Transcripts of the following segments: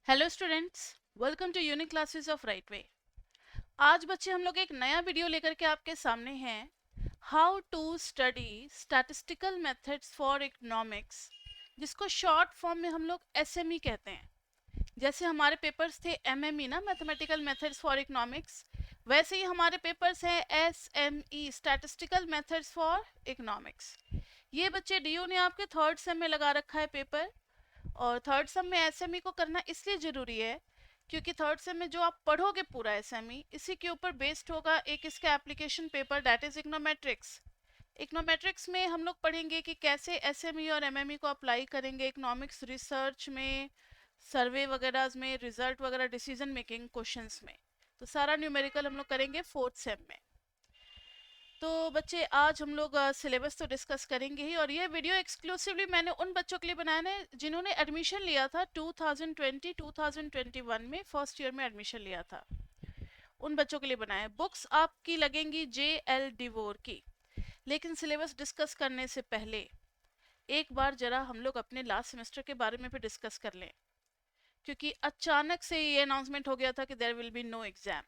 Hello students, welcome to unique classes of right way. आज बच्चे हम लोग एक नया वीडियो लेकर के आपके सामने हैं। How to study statistical methods for economics, जिसको शॉर्ट फॉर्म में हम लोग एसएमई कहते हैं। जैसे हमारे पेपर्स थे एमएमई ना, मैथमेटिकल मेथड्स फॉर इकोनॉमिक्स, वैसे ही हमारे पेपर्स हैं SME, statistical methods for economics. ये बच्चे डीयू ने आपके थर्ड सेम में लगा रखा है पेपर। और थर्ड सेम में एसएमई को करना इसलिए ज़रूरी है क्योंकि थर्ड सेम में जो आप पढ़ोगे पूरा एसएमई, इसी के ऊपर बेस्ड होगा एक इसका application paper, that is econometrics. Econometrics में हम लोग पढ़ेंगे कि कैसे एसएमई और एमएमई को अप्लाई करेंगे इकोनॉमिक्स रिसर्च में, सर्वे वगैरह में, रिजल्ट वगैरह, डिसीजन मेकिंग क्वेश्चंस में। तो सारा न्यूमेरिकल हम लोग करेंगे फोर्थ सेम में। तो बच्चे आज हम लोग सिलेबस तो डिस्कस करेंगे ही, और ये वीडियो एक्सक्लूसिवली मैंने उन बच्चों के लिए बनाया है जिन्होंने एडमिशन लिया था 2020-2021 में, फर्स्ट ईयर में एडमिशन लिया था। उन बच्चों के लिए बनाया है। बुक्स आपकी लगेंगी JL डिवोर की। लेकिन सिलेबस डिस्कस करने से पहले एक बार जरा हम लोग अपने लास्ट सेमेस्टर के बारे में भी डिस्कस कर लें, क्योंकि अचानक से ये अनाउंसमेंट हो गया था कि there will be no exam.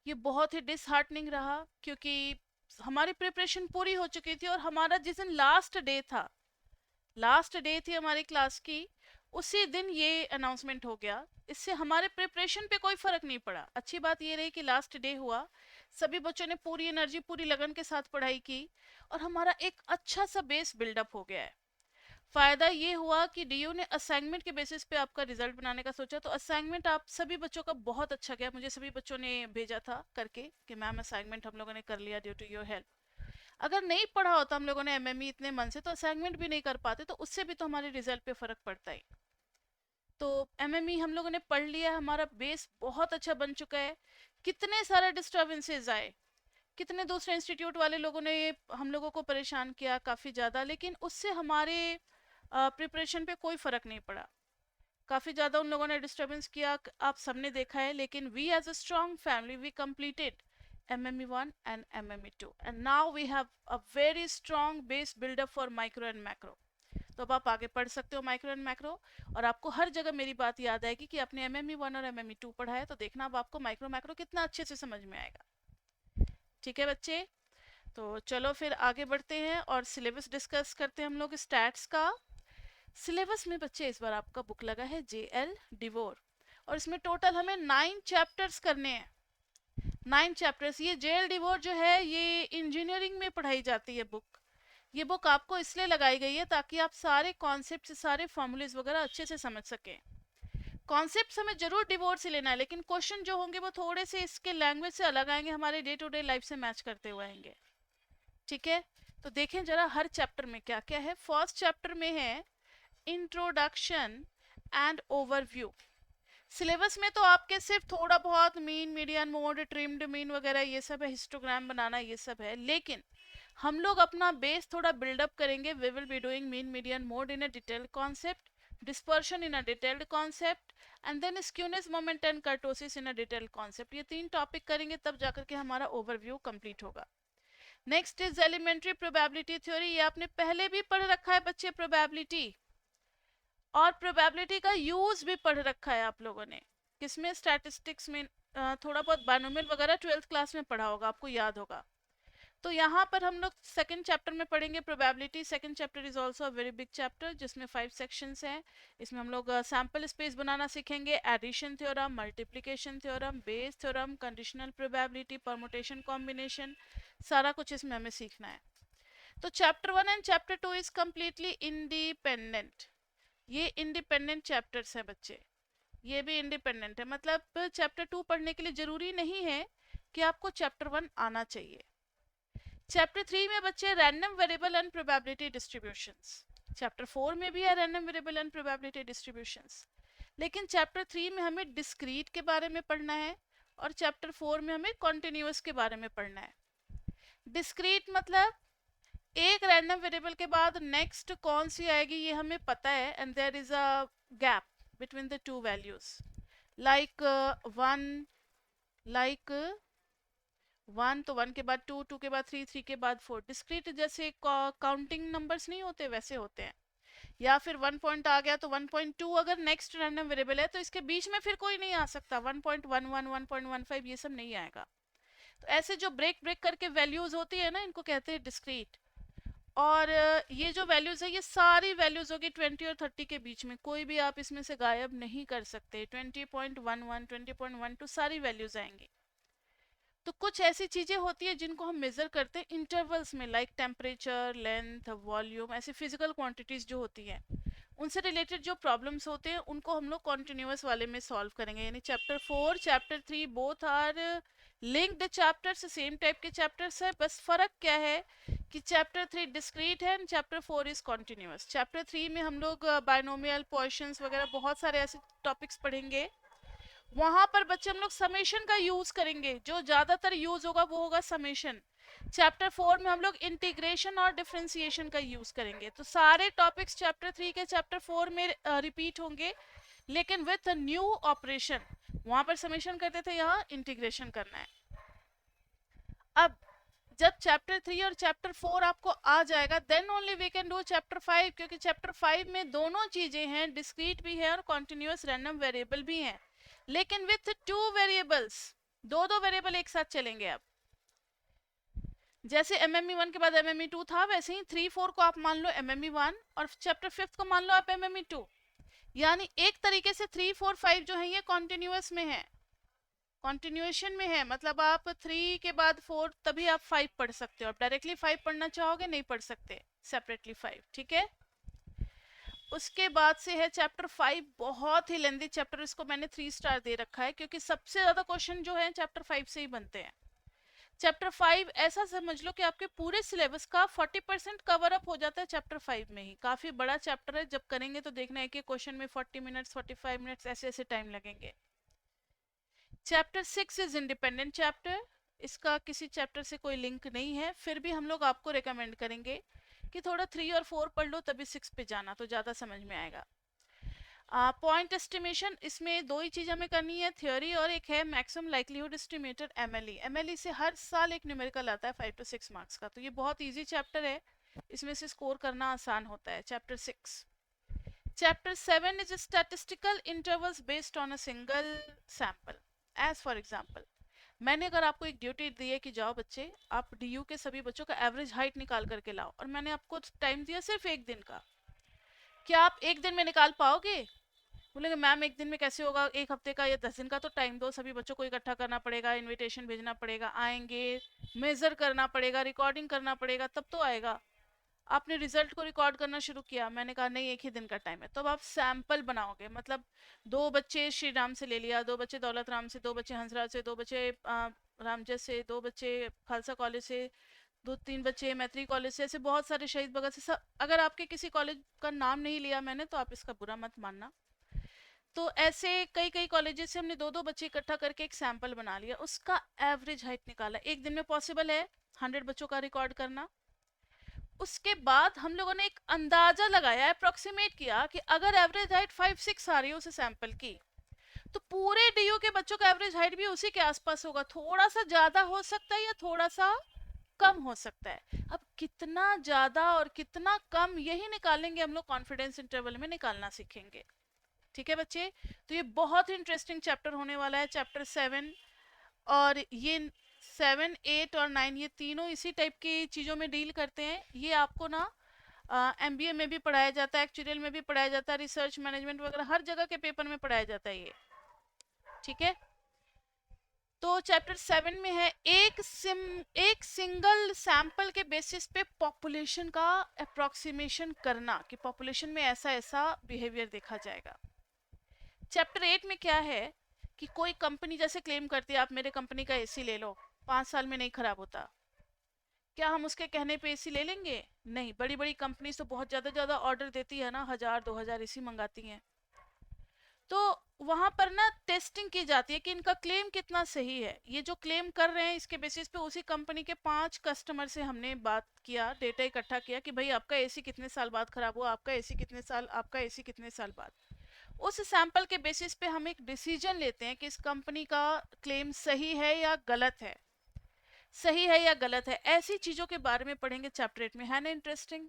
ये बहुत ही डिसहार्टनिंग रहा, क्योंकि हमारी प्रिपरेशन पूरी हो चुकी थी और हमारा जिस दिन लास्ट डे थी हमारी क्लास की, उसी दिन ये अनाउंसमेंट हो गया। इससे हमारे प्रिपरेशन पे कोई फर्क नहीं पड़ा। अच्छी बात ये रही कि लास्ट डे हुआ, सभी बच्चों ने पूरी एनर्जी, पूरी लगन के साथ पढ़ाई की, और हमारा एक अच्छा सा बेस बिल्डअप हो गया है। फायदा ये हुआ कि डीयू ने असाइनमेंट के बेसिस पे आपका रिजल्ट बनाने का सोचा, तो असाइनमेंट आप सभी बच्चों का बहुत अच्छा गया। मुझे सभी बच्चों ने भेजा था करके कि मैम असाइनमेंट हम लोगों ने कर लिया ड्यू टू योर हेल्प। अगर नहीं पढ़ा होता हम लोगों ने एमएमई इतने मन से, तो असाइनमेंट भी नहीं कर पाते, तो उससे भी तो हमारे रिजल्ट पे फर्क पड़ता है। तो एमएमई हम लोगों ने पढ़ लिया, हमारा बेस बहुत अच्छा बन चुका है। कितने सारे डिस्टर्बेंसेस आए, कितने दूसरे इंस्टीट्यूट वाले लोगों ने हम लोगों को परेशान किया काफ़ी ज़्यादा, लेकिन उससे हमारे प्रिपरेशन पे कोई फ़र्क नहीं पड़ा। काफ़ी ज़्यादा उन लोगों ने डिस्टर्बेंस किया, आप सबने देखा है, लेकिन we as a strong family we completed MME1 and MME2 and now we have a very strong base build up for micro and macro। तो अब आप आगे पढ़ सकते हो माइक्रो एंड मैक्रो, और आपको हर जगह मेरी बात याद आएगी कि आपने MME1 और MME2 पढ़ा है, तो देखना अब आपको माइक्रो मैक्रो कितना अच्छे से समझ में आएगा। ठीक है बच्चे, तो चलो फिर आगे बढ़ते हैं और सिलेबस डिस्कस करते हैं हम लोग स्टैट्स का। सिलेबस में बच्चे इस बार आपका बुक लगा है JL डिवोर, और इसमें टोटल हमें 9 चैप्टर्स करने हैं। 9 चैप्टर्स। ये JL डिवोर जो है ये इंजीनियरिंग में पढ़ाई जाती है बुक। ये बुक आपको इसलिए लगाई गई है ताकि आप सारे कॉन्सेप्ट, सारे फॉर्मूलेज वगैरह अच्छे से समझ सकें। कॉन्सेप्ट हमें जरूर डिवोर से लेना है, लेकिन क्वेश्चन जो होंगे वो थोड़े से इसके लैंग्वेज से अलग आएंगे, हमारे डे टू डे लाइफ से मैच करते हुए आएंगे। ठीक है, तो देखें जरा हर चैप्टर में क्या क्या है। फर्स्ट चैप्टर में है इंट्रोडक्शन एंड ओवरव्यू। सिलेबस में तो आपके सिर्फ थोड़ा बहुत mean, median, mode, trimmed mean वगैरह ये सब है, हिस्टोग्राम बनाना ये सब है, लेकिन हम लोग अपना बेस थोड़ा बिल्डअप करेंगे। We will be doing mean, median, mode in a detailed concept, dispersion in a detailed concept, and then skewness, moment and kurtosis in a detailed concept. ये 3 टॉपिक करेंगे, तब जाकर के हमारा ओवरव्यू कंप्लीट होगा। Next is elementary probability theory. ये आपने पहले भी पढ़ रखा है बच्चे, प्रोबेबिलिटी, और प्रोबेबिलिटी का यूज भी पढ़ रखा है आप लोगों ने। किसमें? स्टैटिस्टिक्स में। थोड़ा बहुत बायनोमियल वगैरह 12th क्लास में पढ़ा होगा, आपको याद होगा। तो यहाँ पर हम लोग सेकंड चैप्टर में पढ़ेंगे probability. Second chapter is also a very big chapter, जिसमें 5 सेक्शंस हैं। इसमें हम लोग सैंपल स्पेस बनाना सीखेंगे, addition theorem, multiplication theorem, Bayes theorem, conditional probability, permutation, combination, सारा कुछ इसमें हमें सीखना है। तो chapter 1 and chapter 2 is completely independent. ये इंडिपेंडेंट चैप्टर्स हैं बच्चे, ये भी इंडिपेंडेंट है। मतलब चैप्टर 2 पढ़ने के लिए जरूरी नहीं है कि आपको चैप्टर 1 आना चाहिए। चैप्टर 3 में बच्चे random variable and probability distributions. Chapter 4 में भी है random variable and probability distributions, लेकिन चैप्टर 3 में हमें डिस्क्रीट के बारे में पढ़ना है, और चैप्टर 4 में हमें कॉन्टिन्यूअस के बारे में पढ़ना है। डिस्क्रीट मतलब एक रैंडम वेरिएबल के बाद नेक्स्ट कौन सी आएगी ये हमें पता है, and there is a gap between the two values, like 1, like 1, तो 1 के बाद 2, 2 के बाद 3, 3 के बाद 4। डिस्क्रीट जैसे काउंटिंग नंबर्स नहीं होते, वैसे होते हैं। या फिर 1 पॉइंट आ गया तो 1.2 अगर नेक्स्ट रैंडम वेरिएबल है तो इसके बीच में फिर कोई नहीं आ सकता, 1.11 1.15 ये सब नहीं आएगा। तो ऐसे जो ब्रेक ब्रेक करके वैल्यूज होती है ना, इनको कहते हैं डिस्क्रीट। और ये जो वैल्यूज है ये सारी वैल्यूज होगी 20 और 30 के बीच में, कोई भी आप इसमें से गायब नहीं कर सकते। 20.11 20.12 सारी वैल्यूज आएंगी। तो कुछ ऐसी चीजें होती है जिनको हम मेजर करते हैं इंटरवल्स में, लाइक टेम्परेचर, लेंथ, वॉल्यूम, ऐसी फिजिकल क्वांटिटीज जो होती हैं उनसे रिलेटेड जो प्रॉब्लम्स होते हैं उनको हम लोग कॉन्टिन्यूस वाले में सॉल्व करेंगे। यानी chapter 4 chapter 3 both are linked chapters, same type के चैप्टर्स है, बस फर्क क्या है कि चैप्टर 3 डिस्क्रीट है and chapter 4 is continuous. Chapter 3 में हम लोग बायनोमियल, पोर्शंस वगैरह बहुत सारे ऐसे टॉपिक्स पढ़ेंगे। वहां पर बच्चे हम लोग समेशन का यूज करेंगे, जो ज्यादातर यूज होगा वो होगा समेशन। चैप्टर 4 में हम लोग इंटीग्रेशन और डिफरेंशिएशन का यूज करेंगे। तो सारे टॉपिक्स चैप्टर 3 के चैप्टर 4 में रिपीट होंगे, लेकिन विथ न्यू ऑपरेशन। वहां पर समेशन करते थे, यहाँ इंटीग्रेशन करना है। अब जब चैप्टर 3 और चैप्टर 4 आपको आ जाएगा then only we can do chapter 5, क्योंकि चैप्टर 5 में दोनों चीजें हैं, डिस्क्रीट भी है और कॉन्टिन्यूस रैंडम वेरिएबल भी है, लेकिन विथ 2 वेरिएबल्स, दो वेरिएबल एक साथ चलेंगे। अब जैसे MME1 के बाद MME2 था, वैसे ही 3-4 को आप मान लो MME1 और चैप्टर 5 को मान लो आप MME2। यानी एक तरीके से 3-4-5 जो है ये कॉन्टिन्यूस में है, कॉन्टिन्यूएशन में है। मतलब आप 3 के बाद 4 तभी आप 5 पढ़ सकते हो। आप डायरेक्टली 5 पढ़ना चाहोगे नहीं पढ़ सकते, सेपरेटली 5, ठीक है। उसके बाद से है चैप्टर 5, बहुत ही लेंथी चैप्टर, इसको मैंने 3 स्टार दे रखा है क्योंकि सबसे ज्यादा क्वेश्चन जो है चैप्टर 5 से ही बनते हैं। चैप्टर 5 ऐसा समझ लो कि आपके पूरे सिलेबस का 40% कवर अप हो जाता है चैप्टर 5 में ही। काफी बड़ा चैप्टर है, जब करेंगे तो देखना है कि क्वेश्चन में 40 मिनट्स 45 मिनट्स ऐसे ऐसे टाइम लगेंगे। चैप्टर 6 इज इंडिपेंडेंट चैप्टर, इसका किसी चैप्टर से कोई लिंक नहीं है, फिर भी हम लोग आपको रिकमेंड करेंगे कि थोड़ा 3 और 4 पढ़ लो तभी 6 पे जाना, तो ज़्यादा समझ में आएगा। पॉइंट एस्टिमेशन, इसमें दो ही चीज़ हमें करनी है, थ्योरी और एक है maximum likelihood estimator MLE। MLE से हर साल एक न्यूमेरिकल आता है 5 to 6 मार्क्स का, तो ये बहुत ईजी चैप्टर है, इसमें से स्कोर करना आसान होता है। Chapter 6। Chapter 7 is statistical intervals based on a single sample. As for example, मैंने अगर आपको एक ड्यूटी दी है कि जाओ बच्चे आप DU के सभी बच्चों का एवरेज हाइट निकाल करके लाओ, और मैंने आपको टाइम दिया सिर्फ एक दिन का, क्या आप एक दिन में निकाल पाओगे? बोलेंगे मैम एक दिन में कैसे होगा, एक हफ्ते का या 10 दिन का तो टाइम दो, सभी बच्चों को इकट्ठा करना पड़ेगा, इनविटेशन भेजना पड़ेगा, आएंगे, मेजर करना पड़ेगा, रिकॉर्डिंग करना पड़ेगा, तब तो आएगा। आपने रिजल्ट को रिकॉर्ड करना शुरू किया, मैंने कहा नहीं एक ही दिन का टाइम है, तो अब आप सैंपल बनाओगे। मतलब 2 बच्चे श्री राम से ले लिया, 2 बच्चे दौलत राम से, 2 बच्चे हंसराज से, 2 बच्चे रामजस से, 2 बच्चे खालसा कॉलेज से, 2-3 बच्चे मैत्री कॉलेज से, ऐसे बहुत सारे शहीद भगत से। सब अगर आपके किसी कॉलेज का नाम नहीं लिया मैंने तो आप इसका बुरा मत मानना। तो ऐसे कई कई कॉलेजेस से हमने 2-2 बच्चे इकट्ठा करके एक सैंपल बना लिया, उसका एवरेज हाइट निकाला। एक दिन में पॉसिबल है 100 बच्चों का रिकॉर्ड करना। उसके बाद हम लोगों ने एक अंदाजा लगाया, अप्रोक्सीमेट किया कि अगर एवरेज हाइट 5-6 आ रही है उस सैंपल की, तो पूरे DU के बच्चों का एवरेज हाइट भी उसी के आसपास होगा। थोड़ा सा ज्यादा हो सकता है या थोड़ा सा कम हो सकता है। अब कितना ज्यादा और कितना कम यही निकालेंगे हम लोग, कॉन्फिडेंस इंटरवल में निकालना सीखेंगे। ठीक है बच्चे, तो ये बहुत ही इंटरेस्टिंग चैप्टर होने वाला है, चैप्टर 7। और ये 7, 8 और 9 ये तीनों इसी टाइप की चीज़ों में डील करते हैं। ये आपको ना MBA में भी पढ़ाया जाता है, एक्चुअल में भी पढ़ाया जाता है, रिसर्च मैनेजमेंट वगैरह हर जगह के पेपर में पढ़ाया जाता है ये। ठीक है, तो चैप्टर 7 में है एक सिंगल सैंपल के बेसिस पे पॉपुलेशन का अप्रोक्सीमेशन करना, कि पॉपुलेशन में ऐसा ऐसा बिहेवियर देखा जाएगा। चैप्टर 8 में क्या है कि कोई कंपनी जैसे क्लेम करती है आप मेरे कंपनी का AC ले लो, 5 साल में नहीं खराब होता, क्या हम उसके कहने पे AC ले लेंगे? नहीं। बड़ी बड़ी कंपनी तो बहुत ज्यादा ऑर्डर देती है ना, 1000-2000 AC मंगाती हैं, तो वहां पर ना टेस्टिंग की जाती है कि इनका क्लेम कितना सही है। ये जो क्लेम कर रहे हैं इसके बेसिस पे उसी कंपनी के 5 कस्टमर से हमने बात किया, डेटा इकट्ठा किया कि भाई आपका AC कितने साल बाद खराब हुआ, आपका AC कितने साल, आपका AC कितने साल बाद। उस सैंपल के बेसिस पे हम एक डिसीजन लेते हैं कि इस कंपनी का क्लेम सही है या गलत है, सही है या गलत है। ऐसी चीजों के बारे में पढ़ेंगे चैप्टर 8 में, है ना इंटरेस्टिंग?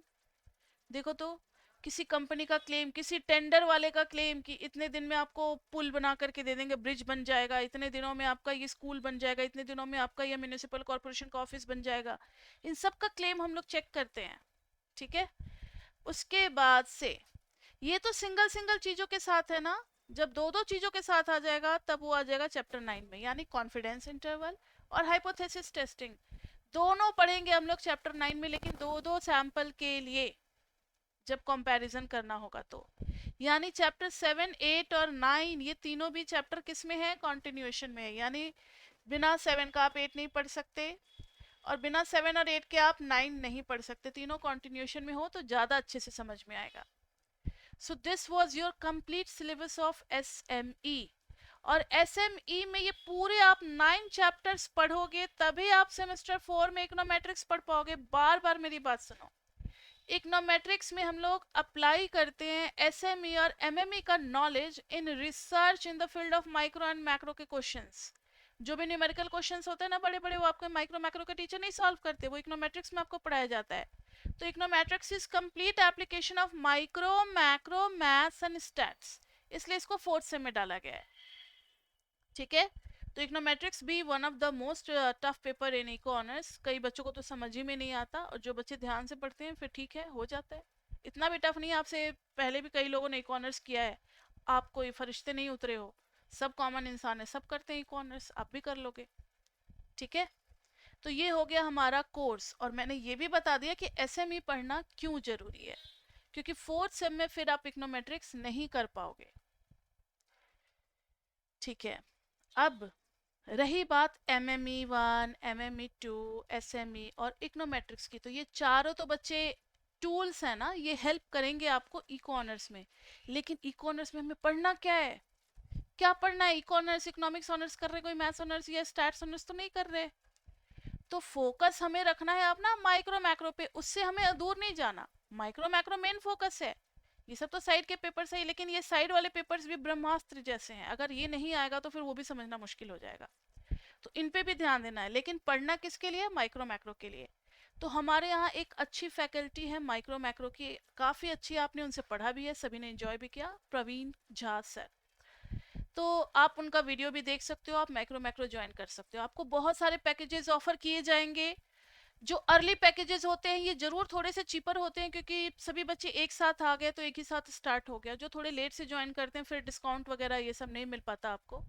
देखो तो किसी कंपनी का क्लेम, किसी टेंडर वाले का क्लेम कि इतने दिन में आपको पुल बना करके दे देंगे, ब्रिज बन जाएगा, इतने दिनों में आपका ये स्कूल बन जाएगा, इतने दिनों में आपका ये म्यूनिसिपल कॉर्पोरेशन का ऑफिस बन जाएगा, इन सब का क्लेम हम लोग चेक करते हैं। ठीक है, उसके बाद से ये तो सिंगल सिंगल चीजों के साथ है ना, जब दो दो चीजों के साथ आ जाएगा तब वो आ जाएगा चैप्टर 9 में, यानी कॉन्फिडेंस इंटरवल और हाइपोथेसिस टेस्टिंग। दोनों पढ़ेंगे हम लोग चैप्टर 9 में, लेकिन दो दो सैंपल के लिए जब कंपैरिजन करना होगा तो। यानी चैप्टर 7, 8 और 9 ये तीनों भी चैप्टर किस में है, कंटिन्यूएशन में है। यानी बिना 7 का आप 8 नहीं पढ़ सकते और बिना 7 और 8 के आप 9 नहीं पढ़ सकते, तीनों कंटिन्यूएशन में हो तो ज़्यादा अच्छे से समझ में आएगा। So this was your complete syllabus of SME. और एसएमई में ये पूरे आप 9 चैप्टर्स पढ़ोगे तभी आप सेमेस्टर 4 में इकोनोमेट्रिक्स पढ़ पाओगे। बार बार मेरी बात सुनो, इकोनोमेट्रिक्स में हम लोग अप्लाई करते हैं एसएमई और एमएमई का knowledge in research in the field of micro and macro के क्वेश्चंस। जो भी न्यूमेरिकल क्वेश्चंस होते हैं ना बड़े बड़े, वो आपके माइक्रो मैक्रो के टीचर नहीं सॉल्व करते, वो इकोनोमेट्रिक्स में आपको पढ़ाया जाता है। तो econometrics is complete application of micro macro maths and stats, इसलिए इसको 4th सेम में डाला गया है। ठीक है, तो इकोनोमेट्रिक्स भी one of the most tough paper in eco honours. कई बच्चों को तो समझ ही में नहीं आता, और जो बच्चे ध्यान से पढ़ते हैं फिर ठीक है, हो जाता है। इतना भी टफ नहीं है, आपसे पहले भी कई लोगों ने इको ऑनर्स किया है, आप कोई फरिश्ते नहीं उतरे हो, सब कॉमन इंसान है, सब करते हैं इको ऑनर्स, आप भी कर लोगे। ठीक है, तो ये हो गया हमारा कोर्स। और मैंने ये भी बता दिया कि एसएमई पढ़ना क्यों जरूरी है, क्योंकि 4th सेम में फिर आप इकोनोमेट्रिक्स नहीं कर पाओगे। ठीक है, अब रही बात एमएमई 1, एमएमई 2, एसएमई और इकोनोमेट्रिक्स की, तो ये चारों तो बच्चे टूल्स हैं ना, ये हेल्प करेंगे आपको इको ऑनर्स में। लेकिन इको ऑनर्स में हमें पढ़ना क्या है, क्या पढ़ना है? इको ऑनर्स इकोनॉमिक्स ऑनर्स कर रहे, कोई मैथ्स ऑनर्स या स्टैट्स ऑनर्स तो नहीं कर रहे। तो फोकस हमें रखना है अपना माइक्रो मैक्रो पे, उससे हमें दूर नहीं जाना। माइक्रो मैक्रो मेन फोकस है, ये सब तो साइड के पेपर सही, लेकिन ये साइड वाले पेपर्स भी ब्रह्मास्त्र जैसे हैं, अगर ये नहीं आएगा तो फिर वो भी समझना मुश्किल हो जाएगा। तो इन पे भी ध्यान देना है, लेकिन पढ़ना किसके लिए? माइक्रो मैक्रो के लिए। तो हमारे यहाँ एक अच्छी फैकल्टी है माइक्रो मैक्रो की, काफ़ी अच्छी, आपने उनसे पढ़ा भी है, सभी ने एंजॉय भी किया, प्रवीण झा सर। तो आप उनका वीडियो भी देख सकते हो, आप माइक्रो मैक्रो ज्वाइन कर सकते हो। आपको बहुत सारे पैकेजेस ऑफर किए जाएंगे। जो अर्ली पैकेजेस होते हैं ये जरूर थोड़े से चीपर होते हैं, क्योंकि सभी बच्चे एक साथ आ गए तो एक ही साथ स्टार्ट हो गया। जो थोड़े लेट से ज्वाइन करते हैं फिर डिस्काउंट वगैरह ये सब नहीं मिल पाता आपको।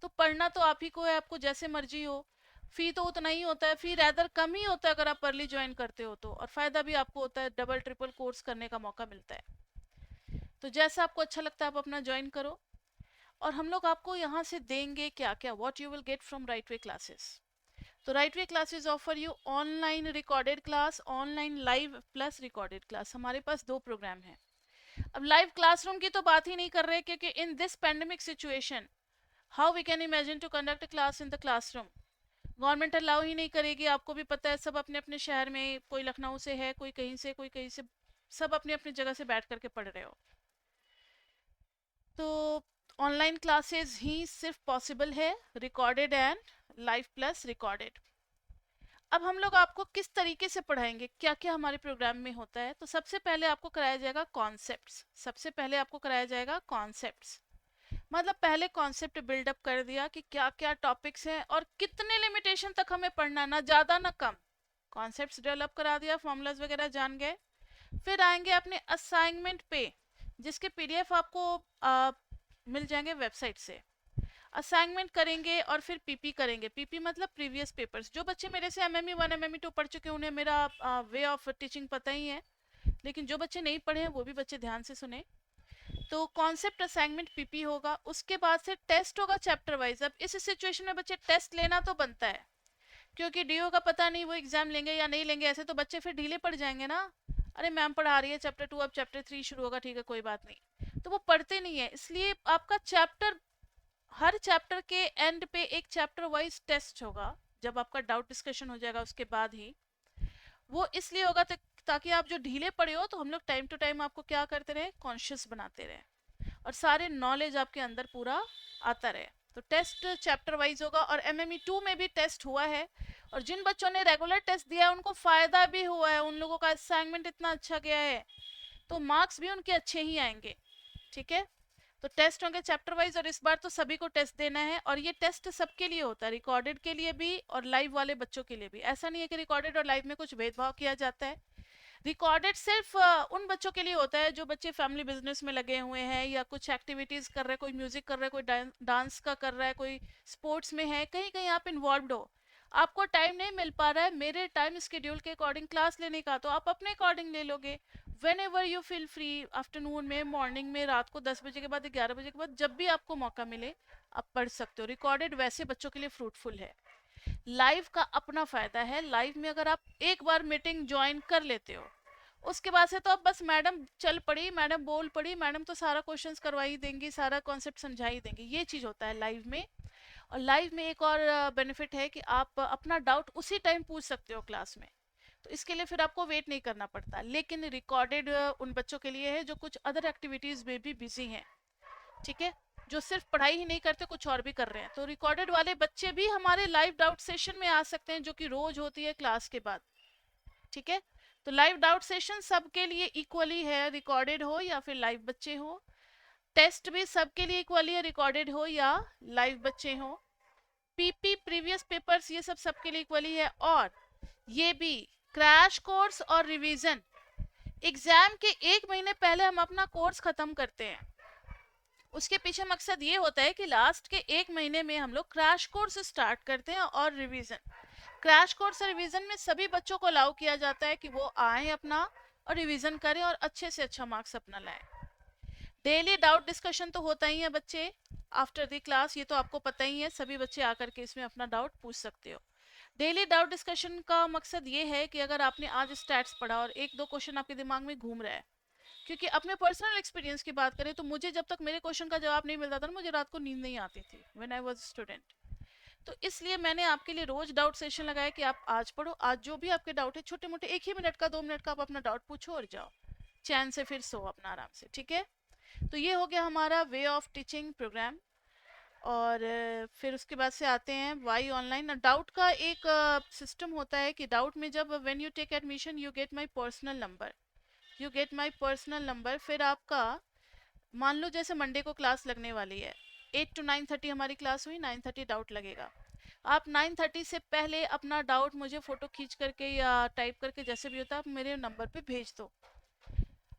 तो पढ़ना तो आप ही को है, आपको जैसे मर्जी हो। फी तो उतना ही होता है, फी रैदर कम ही होता है अगर आप अर्ली ज्वाइन करते हो तो, और फायदा भी आपको होता है, डबल ट्रिपल कोर्स करने का मौका मिलता है। तो जैसा आपको अच्छा लगता है आप अपना ज्वाइन करो। और हम लोग आपको यहाँ से देंगे क्या क्या, what you will get from Right Way Classes. तो Right Way Classes offer you online recorded class, online live plus recorded class. हमारे पास 2 प्रोग्राम हैं। अब लाइव क्लासरूम की तो बात ही नहीं कर रहे, क्योंकि in this pandemic situation how we can imagine to conduct a class in the classroom. Government allow ही नहीं करेगी, आपको भी पता है, सब अपने अपने शहर में, कोई लखनऊ से है, कोई कहीं से, कोई कहीं से, सब अपनी अपनी जगह से बैठ करके पढ़ रहे हो। तो ऑनलाइन क्लासेस ही सिर्फ पॉसिबल है, recorded and live plus recorded. अब हम लोग आपको किस तरीके से पढ़ाएंगे, क्या क्या हमारे प्रोग्राम में होता है। तो सबसे पहले आपको कराया जाएगा कॉन्सेप्ट्स, सबसे पहले आपको कराया जाएगा कॉन्सेप्ट्स। मतलब पहले कॉन्सेप्ट बिल्डअप कर दिया कि क्या क्या टॉपिक्स हैं और कितने लिमिटेशन तक हमें पढ़ना, ना ज़्यादा ना कम। कॉन्सेप्ट्स डेवलप करा दिया, फॉर्मूलाज वगैरह जान गए। फिर आएंगे अपने असाइनमेंट पे, जिसके पीडीएफ आपको मिल जाएंगे वेबसाइट से। असाइनमेंट करेंगे और फिर पीपी करेंगे। पीपी मतलब प्रीवियस पेपर्स। जो बच्चे मेरे से एमएमई 1 एमएमई 2 पढ़ चुके हैं उन्हें मेरा वे ऑफ टीचिंग पता ही है, लेकिन जो बच्चे नहीं पढ़े हैं वो भी बच्चे ध्यान से सुने। तो कॉन्सेप्ट असाइनमेंट पीपी होगा, उसके बाद से टेस्ट होगा चैप्टर वाइज। अब इस सिचुएशन में बच्चे टेस्ट लेना तो बनता है, क्योंकि डीओ का पता नहीं वो एग्जाम लेंगे या नहीं लेंगे, ऐसे तो बच्चे फिर ढीले पड़ जाएंगे ना। अरे मैम पढ़ा रही है चैप्टर 2, अब चैप्टर 3 शुरू होगा, ठीक है कोई बात नहीं, तो वो पढ़ते नहीं है। इसलिए आपका चैप्टर, हर चैप्टर के एंड पे एक चैप्टर वाइज टेस्ट होगा, जब आपका डाउट डिस्कशन हो जाएगा उसके बाद ही। वो इसलिए होगा ताकि आप जो ढीले पड़े हो तो हम लोग टाइम टू टाइम आपको क्या करते रहे, कॉन्शियस बनाते रहे, और सारे नॉलेज आपके अंदर पूरा आता रहे। तो टेस्ट चैप्टर वाइज होगा। और एमएमई 2 में भी टेस्ट हुआ है, और जिन बच्चों ने रेगुलर टेस्ट दिया है उनको फायदा भी हुआ है, उन लोगों का असाइनमेंट इतना अच्छा गया है तो मार्क्स भी उनके अच्छे ही आएंगे। ठीक है, तो टेस्ट होंगे चैप्टर वाइज, और इस बार तो सभी को टेस्ट देना है, और ये टेस्ट सबके लिए होता है, रिकॉर्डेड के लिए भी और लाइव वाले बच्चों के लिए भी। ऐसा नहीं है कि रिकॉर्डेड और लाइव में कुछ भेदभाव किया जाता है। रिकॉर्डेड सिर्फ उन बच्चों के लिए होता है जो बच्चे फैमिली बिजनेस में लगे हुए हैं, या कुछ एक्टिविटीज कर रहे हैं, कोई म्यूजिक कर रहा है, कोई डांस का कर रहा है, कोई स्पोर्ट्स में है, कहीं कहीं आप इन्वॉल्व हो, आपको टाइम नहीं मिल पा रहा है मेरे टाइम स्केड्यूल के अकॉर्डिंग क्लास लेने का, तो आप अपने अकॉर्डिंग ले लोगे। When ever you feel free, afternoon में, मॉर्निंग में, रात को 10 बजे के बाद, 11 बजे के बाद, जब भी आपको मौका मिले आप पढ़ सकते हो। रिकॉर्डेड वैसे बच्चों के लिए फ्रूटफुल है। लाइव का अपना फायदा है, लाइव में अगर आप एक बार मीटिंग ज्वाइन कर लेते हो, उसके बाद से तो अब बस मैडम चल पड़ी, मैडम बोल पड़ी, मैडम तो सारा क्वेश्चंस करवा ही देंगी, सारा कॉन्सेप्ट समझा ही देंगी, ये चीज होता है लाइव में। और लाइव में एक और बेनिफिट है कि आप अपना डाउट उसी टाइम पूछ सकते हो क्लास में, तो इसके लिए फिर आपको वेट नहीं करना पड़ता। लेकिन रिकॉर्डेड उन बच्चों के लिए है जो कुछ अदर एक्टिविटीज में भी बिजी हैं। ठीक है, जो सिर्फ पढ़ाई ही नहीं करते, कुछ और भी कर रहे हैं, तो रिकॉर्डेड वाले बच्चे भी हमारे लाइव डाउट सेशन में आ सकते हैं, जो कि रोज होती है क्लास के बाद। ठीक है, तो लाइव डाउट सेशन सबके लिए इक्वली है, रिकॉर्डेड हो या फिर लाइव बच्चे हो। टेस्ट भी सबके लिए इक्वली है, रिकॉर्डेड हो या लाइव बच्चे हो। पीपी प्रीवियस पेपर्स ये सब सबके लिए इक्वली है। और ये भी क्रैश कोर्स और रिवीजन, एग्जाम के 1 महीने पहले हम अपना कोर्स खत्म करते हैं। उसके पीछे मकसद ये होता है कि लास्ट के 1 महीने में हम लोग क्रैश कोर्स स्टार्ट करते हैं और रिवीजन। क्रैश कोर्स और रिवीजन में सभी बच्चों को अलाउ किया जाता है कि वो आए अपना और रिवीजन करें और अच्छे से अच्छा मार्क्स अपना लाएं। डेली डाउट डिस्कशन तो होता ही है बच्चे आफ्टर द क्लास, ये तो आपको पता ही है, सभी बच्चे आकर के इसमें अपना डाउट पूछ सकते हो। डेली डाउट डिस्कशन का मकसद ये है कि अगर आपने आज स्टैट्स पढ़ा और एक दो क्वेश्चन आपके दिमाग में घूम रहा है, क्योंकि अपने पर्सनल एक्सपीरियंस की बात करें तो मुझे जब तक मेरे क्वेश्चन का जवाब नहीं मिलता था ना, मुझे रात को नींद नहीं आती थी व्हेन आई वाज स्टूडेंट। तो इसलिए मैंने आपके लिए रोज डाउट सेशन लगाया कि आप आज पढ़ो, आज जो भी आपके डाउट है, छोटे मोटे 1 ही मिनट का, 2 मिनट का, आप अपना डाउट पूछो और जाओ चैन से, फिर सो अपना आराम से। ठीक है, तो ये हो गया हमारा वे ऑफ टीचिंग प्रोग्राम। और फिर उसके बाद से आते हैं वाई ऑनलाइन। डाउट का एक सिस्टम होता है कि डाउट में जब when you take admission you get my personal number, you get my personal number. फिर आपका मान लो जैसे मंडे को क्लास लगने वाली है, 8 to 9:30 हमारी क्लास हुई, 9:30 डाउट लगेगा। आप 9:30 से पहले अपना डाउट मुझे फोटो खींच करके या टाइप करके, जैसे भी होता है, आप मेरे नंबर पे भेज दो।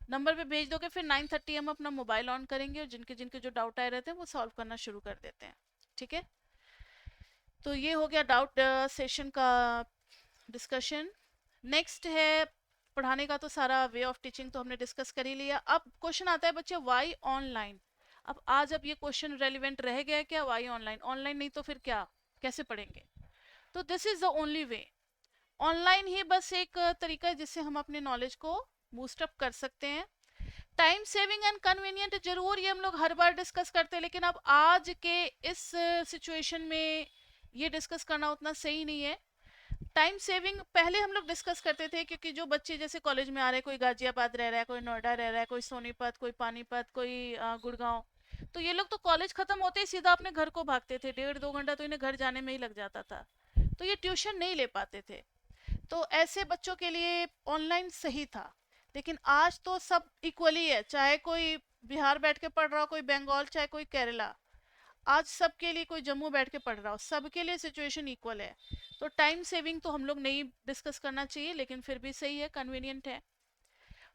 नंबर पे भेज दोगे, फिर 9:30 हम अपना मोबाइल ऑन करेंगे और जिनके जिनके जो डाउट आए रहते हैं वो सॉल्व करना शुरू कर देते हैं। ठीक है, तो ये हो गया डाउट सेशन का डिस्कशन। नेक्स्ट है पढ़ाने का, तो सारा वे ऑफ टीचिंग तो हमने डिस्कस कर ही लिया। अब क्वेश्चन आता है बच्चे वाई ऑनलाइन। अब आज अब ये क्वेश्चन रेलिवेंट रह गया क्या, वाई ऑनलाइन? ऑनलाइन नहीं तो फिर क्या, कैसे पढ़ेंगे? तो this is the only way, online ही बस एक तरीका है जिससे हम अपने नॉलेज को बूस्ट अप कर सकते हैं। टाइम सेविंग एंड कन्वीनियंट, जरूर ये हम लोग हर बार डिस्कस करते हैं, लेकिन अब आज के इस सिचुएशन में ये डिस्कस करना उतना सही नहीं है। टाइम सेविंग पहले हम लोग डिस्कस करते थे, क्योंकि जो बच्चे जैसे कॉलेज में आ रहे हैं, कोई गाजियाबाद रह रहा है, कोई नोएडा रह रहा है, कोई सोनीपत, कोई पानीपत, कोई गुड़गांव, तो ये लोग तो कॉलेज खत्म होते ही सीधा अपने घर को भागते थे, 1.5-2 घंटा तो इन्हें घर जाने में ही लग जाता था, तो ये ट्यूशन नहीं ले पाते थे। तो ऐसे बच्चों के लिए ऑनलाइन सही था। लेकिन आज तो सब इक्वली है, चाहे कोई बिहार बैठ के पढ़ रहा हो, कोई बंगाल, चाहे कोई केरला, आज सबके लिए, कोई जम्मू बैठ के पढ़ रहा हो, सबके लिए सिचुएशन इक्वल है। तो टाइम सेविंग तो हम लोग नहीं डिस्कस करना चाहिए, लेकिन फिर भी सही है, कन्वीनियंट है।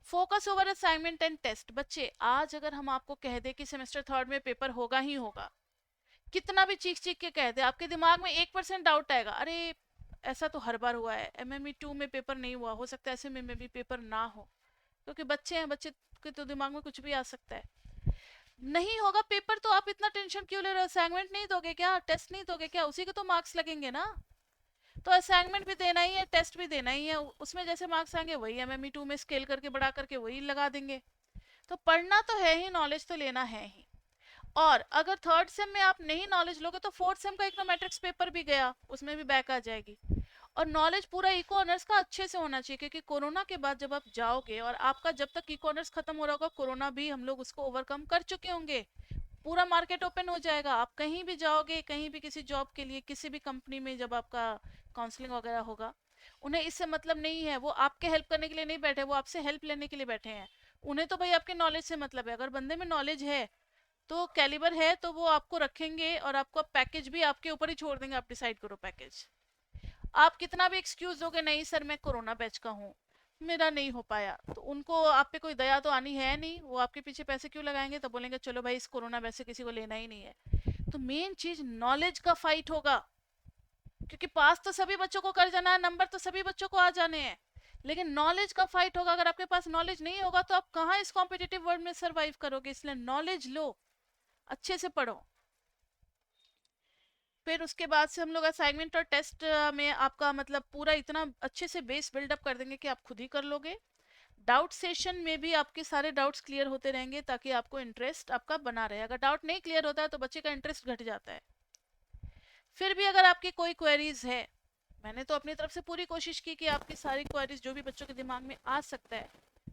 Focus over assignment and test, बच्चे आज अगर हम आपको कह दे कि सेमेस्टर थर्ड में पेपर होगा ही होगा, कितना भी चीख चीख के कह दे, आपके दिमाग में 1% डाउट आएगा, अरे ऐसा तो हर बार हुआ है, MME 2 में पेपर नहीं हुआ, हो सकता है ऐसे में भी पेपर ना हो, क्योंकि बच्चे हैं, बच्चे के तो दिमाग में कुछ भी आ सकता है। नहीं होगा पेपर तो आप इतना टेंशन क्यों ले रहे हो? असाइनमेंट नहीं दोगे क्या, टेस्ट नहीं दोगे क्या? उसी के तो मार्क्स लगेंगे ना। तो असाइनमेंट भी देना ही है, टेस्ट भी देना ही है, उसमें जैसे मार्क्स आएंगे वही MME 2 में स्केल करके बढ़ा करके वही लगा देंगे। तो पढ़ना तो है ही, नॉलेज तो लेना है ही। और अगर थर्ड सेम में आप नहीं नॉलेज लोगे तो फोर्थ सेम का इकोनॉमेट्रिक्स पेपर भी गया, उसमें भी बैक आ जाएगी। और नॉलेज पूरा इको ऑनर्स का अच्छे से होना चाहिए, क्योंकि कोरोना के बाद जब आप जाओगे और आपका जब तक इको ऑनर्स खत्म हो रहा होगा, कोरोना भी हम लोग उसको ओवरकम कर चुके होंगे, पूरा मार्केट ओपन हो जाएगा, आप कहीं भी जाओगे, कहीं भी किसी जॉब के लिए, किसी भी कंपनी में जब आपका काउंसलिंग वगैरह होगा, उन्हें इससे मतलब नहीं है, वो आपके हेल्प करने के लिए नहीं बैठे, वो आपसे हेल्प लेने के लिए बैठे हैं। उन्हें तो भाई आपके नॉलेज से मतलब है। अगर बंदे में नॉलेज है तो कैलिबर है तो वो आपको रखेंगे और आपको पैकेज भी आपके ऊपर ही छोड़ देंगे, आप डिसाइड करो पैकेज। आप कितना भी एक्सक्यूज दोगे, नहीं सर मैं कोरोना बैच का हूँ, मेरा नहीं हो पाया, तो उनको आप पे कोई दया तो आनी है नहीं, वो आपके पीछे पैसे क्यों लगाएंगे, तो बोलेंगे चलो भाई इस कोरोना बैच से किसी को लेना ही नहीं है। तो मेन चीज नॉलेज का फाइट होगा, क्योंकि पास तो सभी बच्चों को कर जाना है, नंबर तो सभी बच्चों को आ जाने हैं, लेकिन नॉलेज का फाइट होगा। अगर आपके पास नॉलेज नहीं होगा तो आप कहाँ इस कॉम्पिटिटिव वर्ल्ड में सरवाइव करोगे, इसलिए नॉलेज लो, अच्छे से पढ़ो। फिर उसके बाद से हम लोग असाइनमेंट और टेस्ट में आपका मतलब पूरा इतना अच्छे से बेस बिल्डअप कर देंगे कि आप खुद ही कर लोगे। डाउट सेशन में भी आपके सारे डाउट्स क्लियर होते रहेंगे ताकि आपको इंटरेस्ट आपका बना रहे। अगर डाउट नहीं क्लियर होता है तो बच्चे का इंटरेस्ट घट जाता है। फिर भी अगर आपकी कोई क्वेरीज है, मैंने तो अपनी तरफ से पूरी कोशिश की कि आपकी सारी क्वेरीज जो भी बच्चों के दिमाग में आ सकता है,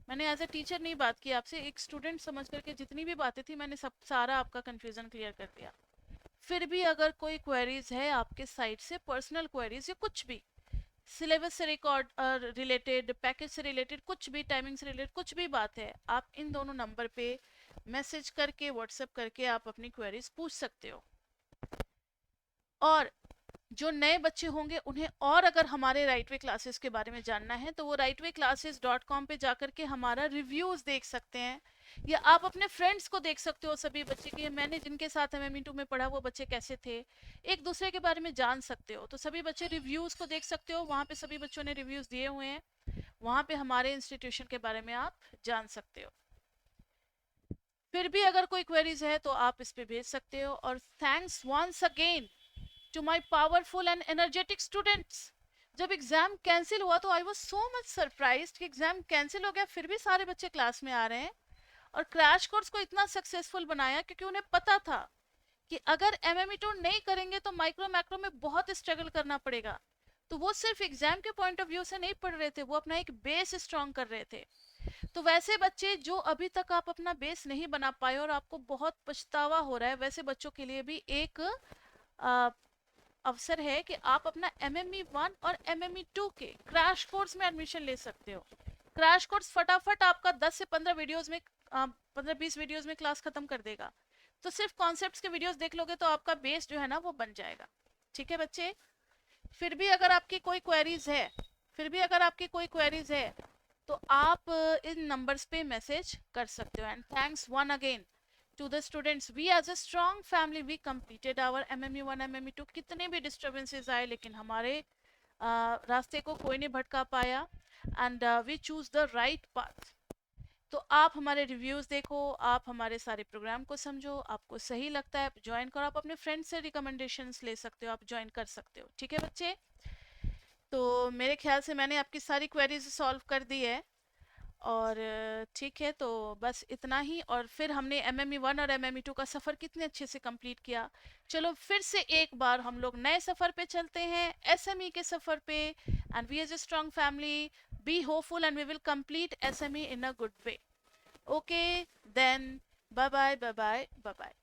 मैंने एज ए टीचर नहीं बात की आपसे, एक स्टूडेंट समझ करके जितनी भी बातें थी मैंने सब सारा आपका कंफ्यूजन क्लियर कर दिया। फिर भी अगर कोई क्वेरीज है आपके साइड से, पर्सनल क्वेरीज या कुछ भी, सिलेबस से रिकॉर्ड रिलेटेड, पैकेज से रिलेटेड, कुछ भी टाइमिंग से रिलेटेड कुछ भी बात है, आप इन दोनों नंबर पे मैसेज करके व्हाट्सएप करके आप अपनी क्वेरीज पूछ सकते हो। और जो नए बच्चे होंगे उन्हें और अगर हमारे राइट वे क्लासेस के बारे में जानना है तो वो rightwayclasses.com पे जाकर के हमारा रिव्यूज देख सकते हैं, या आप अपने फ्रेंड्स को देख सकते हो, सभी बच्चे के, मैंने जिनके साथ MME2 में पढ़ा वो बच्चे कैसे थे, एक दूसरे के बारे में जान सकते हो। तो सभी बच्चे रिव्यूज को देख सकते हो, वहाँ पे सभी बच्चों ने रिव्यूज दिए हुए हैं, वहाँ पे हमारे इंस्टीट्यूशन के बारे में आप जान सकते हो। फिर भी अगर कोई क्वेरीज है तो आप इस पे भेज सकते हो। और thanks once again to my powerful and energetic students. जब एग्जाम कैंसिल हुआ तो I was so much surprise कि एग्जाम कैंसिल हो गया फिर भी सारे बच्चे क्लास में आ रहे हैं, और क्रैश कोर्स को इतना सक्सेसफुल बनाया क्योंकि उन्हें पता था कि अगर MME2 नहीं करेंगे तो माइक्रो मैक्रो में बहुत स्ट्रगल करना पड़ेगा। तो वो सिर्फ एग्जाम के पॉइंट ऑफ व्यू से नहीं पढ़ रहे थे, वो अपना एक बेस स्ट्रॉन्ग कर रहे थे। तो वैसे बच्चे जो अभी तक आप अपना बेस नहीं बना पाए और आपको बहुत पछतावा हो रहा है, वैसे बच्चों के लिए भी एक अवसर है कि आप अपना MME1 और MME2 के क्रैश कोर्स में एडमिशन ले सकते हो। क्रैश कोर्स फटाफट आपका 10 से 15 वीडियोस में 15-20 वीडियोस में क्लास खत्म कर देगा। तो सिर्फ कॉन्सेप्ट्स के वीडियोस देख लोगे तो आपका बेस जो है ना वो बन जाएगा। ठीक है बच्चे। फिर भी अगर आपकी कोई क्वेरीज है, फिर भी अगर आपकी कोई क्वेरीज है तो आप इन नंबर्स पे मैसेज कर सकते हो। And thanks one again to the students, we as a strong family we completed our MME1 MME2। कितने भी डिस्टर्बेंसेस आए लेकिन हमारे रास्ते को कोई नहीं भटका पाया, and we choose the right path. तो आप हमारे रिव्यूज देखो, आप हमारे सारे प्रोग्राम को समझो, आपको सही लगता है ज्वाइन करो, आप अपने फ्रेंड से रिकमेंडेशंस ले सकते हो, आप ज्वाइन कर सकते हो। ठीक है बच्चे। तो मेरे ख्याल से मैंने आपकी सारी क्वेरीज सॉल्व कर दी है, और ठीक है, तो बस इतना ही। और फिर हमने MME1 और MME2 का सफ़र कितने अच्छे से कंप्लीट किया। चलो फिर से एक बार हम लोग नए सफ़र पे चलते हैं, SME के सफ़र पे। And we as a strong family be hopeful and we will complete SME in a good way. Okay then, bye bye bye bye bye bye.